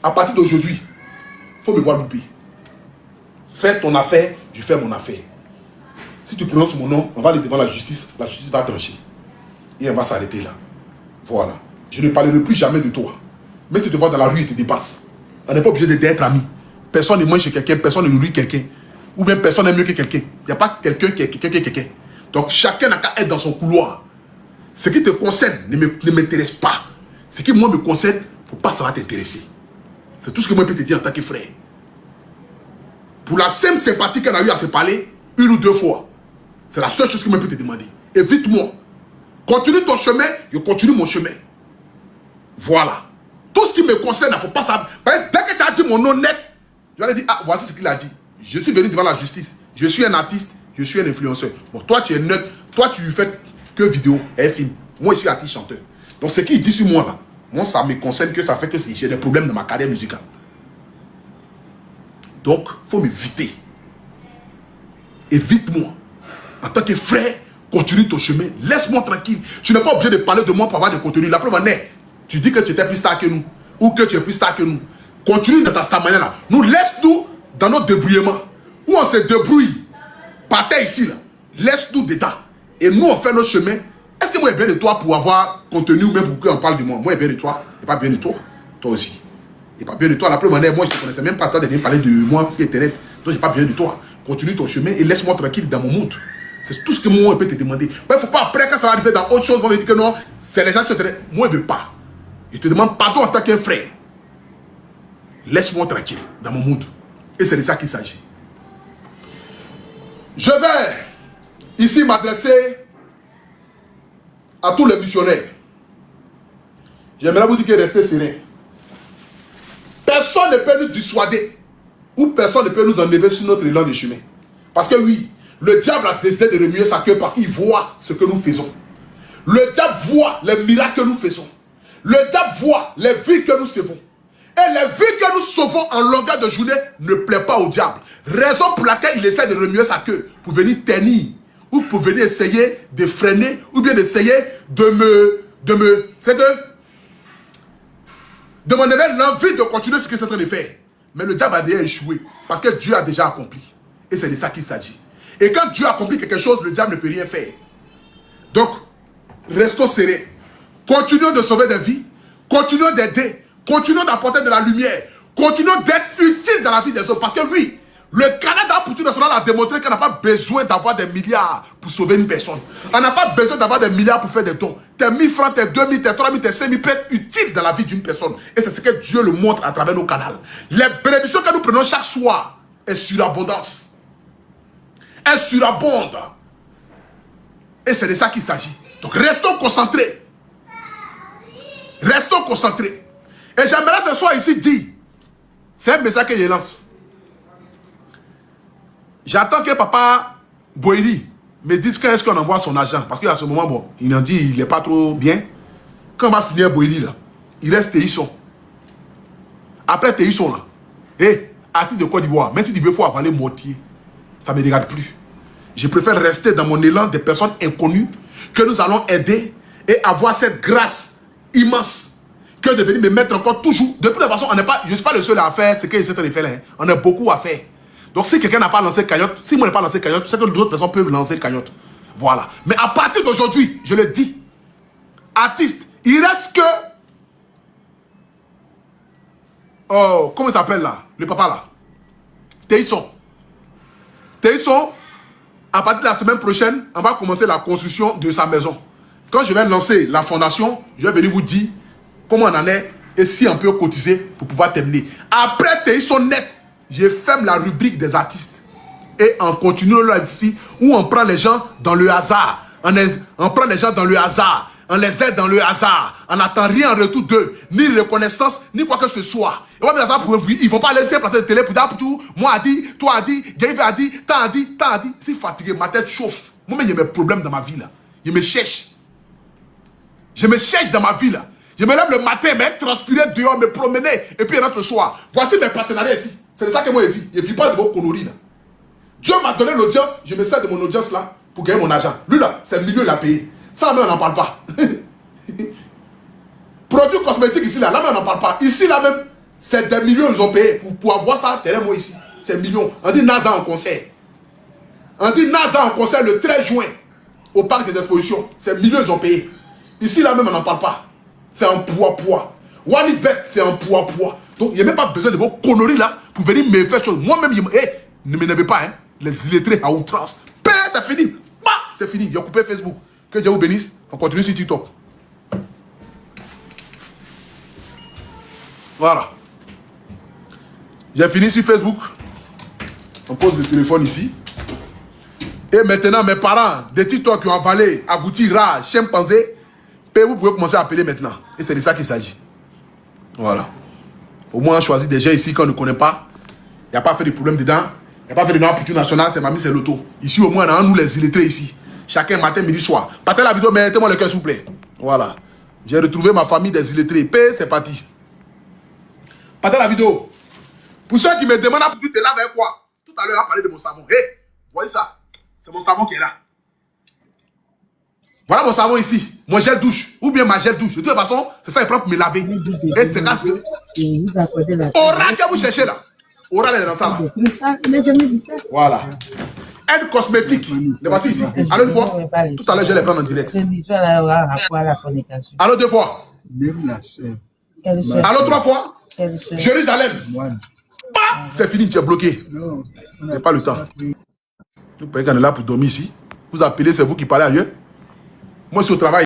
À partir d'aujourd'hui, il faut me voir louper. Fais ton affaire, je fais mon affaire. Si tu prononces mon nom, on va aller devant la justice va trancher. Et on va s'arrêter là. Voilà. Je ne parlerai plus jamais de toi. Mais si tu te vois dans la rue et te dépasse, on n'est pas obligé d'être amis. Personne ne mange chez quelqu'un, personne ne nourrit quelqu'un. Ou même personne n'est mieux que quelqu'un. Il n'y a pas quelqu'un qui est quelqu'un. Donc chacun n'a qu'à être dans son couloir. Ce qui te concerne ne m'intéresse pas. Ce qui moi me concerne, il ne faut pas ça va t'intéresser. C'est tout ce que moi je peux te dire en tant que frère. Pour la simple sympathie qu'on a eu à se parler, 1 ou 2 fois, c'est la seule chose que moi je peux te demander. Évite-moi. Continue ton chemin, je continue mon chemin. Voilà. Tout ce qui me concerne, il ne faut pas savoir. Dès que tu as dit mon nom net, je lui ai dit, ah, voici ce qu'il a dit. Je suis venu devant la justice. Je suis un artiste, je suis un influenceur. Bon, toi, tu es neutre. Toi, tu fais que vidéo et film. Moi, je suis artiste chanteur. Donc, ce qu'il dit sur moi, là, moi, ça me concerne que ça fait que j'ai des problèmes dans ma carrière musicale. Donc, il faut m'éviter. Évite-moi. En tant que frère, continue ton chemin. Laisse-moi tranquille. Tu n'es pas obligé de parler de moi pour avoir des contenus. La preuve en est, tu dis que tu étais plus star que nous. Ou que tu es plus star que nous. Continue dans ta star manière là. Nous, laisse-nous dans notre débrouillement. Où on se débrouille. Partez ici là. Laisse-nous dedans. Et nous, on fait notre chemin. Est-ce que moi, j'ai bien de toi pour avoir contenu ou même pour qu'on parle de moi? Moi, j'ai bien de toi. Et pas bien de toi. Toi aussi. Et pas bien de toi. La preuve en est, moi, je ne te connaissais même pas. Ça de venir parler de moi sur Internet. Donc, j'ai pas bien de toi. Continue ton chemin et laisse-moi tranquille dans mon monde. C'est tout ce que moi, je peux te demander. Il ne faut pas après, quand ça va arriver dans autre chose, on va me dire que non, c'est les gens qui sont... Moi, je ne veux pas. Je te demande pardon en tant qu'un frère. Laisse-moi tranquille dans mon monde. Et c'est de ça qu'il s'agit. Je vais ici m'adresser à tous les missionnaires. J'aimerais vous dire que restez serein. Personne ne peut nous dissuader ou personne ne peut nous enlever sur notre élan de chemin. Parce que oui, le diable a décidé de remuer sa queue parce qu'il voit ce que nous faisons. Le diable voit les miracles que nous faisons. Le diable voit les vies que nous sauvons. Et les vies que nous sauvons en longueur de journée ne plaît pas au diable. Raison pour laquelle il essaie de remuer sa queue pour venir ternir ou pour venir essayer de freiner ou bien d'essayer de m'enlever l'envie de continuer ce que c'est en train de faire. Mais le diable a déjà échoué parce que Dieu a déjà accompli. Et c'est de ça qu'il s'agit. Et quand Dieu accomplit quelque chose, le diable ne peut rien faire. Donc, restons serrés. Continuons de sauver des vies. Continuons d'aider. Continuons d'apporter de la lumière. Continuons d'être utiles dans la vie des autres. Parce que oui, le Canada pour tout national a démontré qu'on n'a pas besoin d'avoir des milliards pour sauver une personne. On n'a pas besoin d'avoir des milliards pour faire des dons. Tes 1000 francs, tes 2000, tes 3000, tes 5000 peuvent être utiles dans la vie d'une personne. Et c'est ce que Dieu le montre à travers nos canaux. Les bénédictions que nous prenons chaque soir est surabondance. Elle surabonde. Et c'est de ça qu'il s'agit. Donc restons concentrés. Restons concentrés. Et j'aimerais ce soir ici dire, c'est un message que je lance. J'attends que papa Boiri me dise quand est-ce qu'on envoie son argent. Parce qu'à ce moment, bon, il en dit il n'est pas trop bien. Quand on va finir Boiri là, il reste Téhisson. Après Téhisson là, artiste de Côte d'Ivoire, même si il veut faut avaler moitié, ça ne me regarde plus. Je préfère rester dans mon élan des personnes inconnues que nous allons aider et avoir cette grâce immense que de venir me mettre encore toujours. De toute façon, je ne suis pas le seul à faire ce que je suis en train de faire là. On a beaucoup à faire. Donc si quelqu'un n'a pas lancé cagnotte, si moi je n'ai pas lancé cagnotte, c'est que d'autres personnes peuvent lancer cagnotte. Voilà. Mais à partir d'aujourd'hui, je le dis, artiste, il reste que... Oh, comment il s'appelle là? Le papa là. Téhisson. Téhisson, à partir de la semaine prochaine, on va commencer la construction de sa maison. Quand je vais lancer la fondation, je vais venir vous dire comment on en est et si on peut cotiser pour pouvoir terminer. Après Téhisson net, je ferme la rubrique des artistes. Et on continue là ici où on prend les gens dans le hasard. On prend les gens dans le hasard. On les aide dans le hasard. On n'attend rien en retour d'eux. Ni reconnaissance, ni quoi que ce soit. Et moi, ils ne vont pas laisser plateau de télé pour dire tout. Moi a dit, toi a dit, Gaël a dit, t'as dit. Si fatigué, ma tête chauffe. Moi-même, j'ai mes problèmes dans ma vie là. Je me cherche. Je me cherche dans ma vie là. Je me lève le matin, me transpirer dehors, me promener. Et puis, rentre le soir. Voici mes partenariats ici. C'est de ça que moi, je vis. Je ne vis pas de vos conneries là. Dieu m'a donné l'audience. Je me sers de mon audience là pour gagner mon argent. Lui là, c'est le milieu, il a payé. Ça, même, on n'en parle pas. Produits cosmétiques ici là, là même, on n'en parle pas. Ici là même, C'est des millions ils ont payé pour avoir ça, moi ici. C'est millions. On dit NASA en concert. On dit NASA en concert le 13 juin au parc des expositions. C'est millions ils ont payé. Ici, là même, on n'en parle pas. C'est un poids. One is bet, c'est un poids. Donc, il n'y a même pas besoin de vos conneries là pour venir me faire chose. Moi-même, ne m'énervez pas, hein. Les illettrés à outrance. C'est fini. Bah, c'est fini. Il a coupé Facebook. Que Dieu vous bénisse. On continue sur TikTok. Voilà. J'ai fini sur Facebook. On pose le téléphone ici. Et maintenant, mes parents, des TikTok qui ont avalé, abouti, rat, chimpanzé, vous pouvez commencer à appeler maintenant. Et c'est de ça qu'il s'agit. Voilà. Au moins, on choisit des gens ici qu'on ne connaît pas. Il n'y a pas fait de problème dedans. Il n'y a pas fait de nom pour tout national, c'est mamie, c'est l'auto. Ici, au moins, on a nous les illettrés ici. Chacun matin, midi, soir. Partez la vidéo, mettez-moi le cœur, s'il vous plaît. Voilà. J'ai retrouvé ma famille des illettrés. Paix, c'est parti. Partez la vidéo. Pour ceux qui me demandent, tu te laves avec quoi? Tout à l'heure, on a parlé de mon savon. Hé, voyez ça? C'est mon savon qui est là. Voilà mon savon ici. Mon gel douche. Ou bien ma gel douche. De toute façon, c'est ça, il prend pour me laver. Et c'est là. Aura que vous cherchez là. Aura est dans ça là. Voilà. Aide cosmétique. Les voici ici. Allô une fois. Tout à l'heure, je les prends en direct. Allô deux fois. Allô trois fois. Jérusalem. Bah, c'est fini, tu es bloqué. Il n'y a pas le temps. Vous pouvez qu'on est là pour dormir ici. Vous appelez, c'est vous qui parlez ailleurs. Moi, je suis au travail.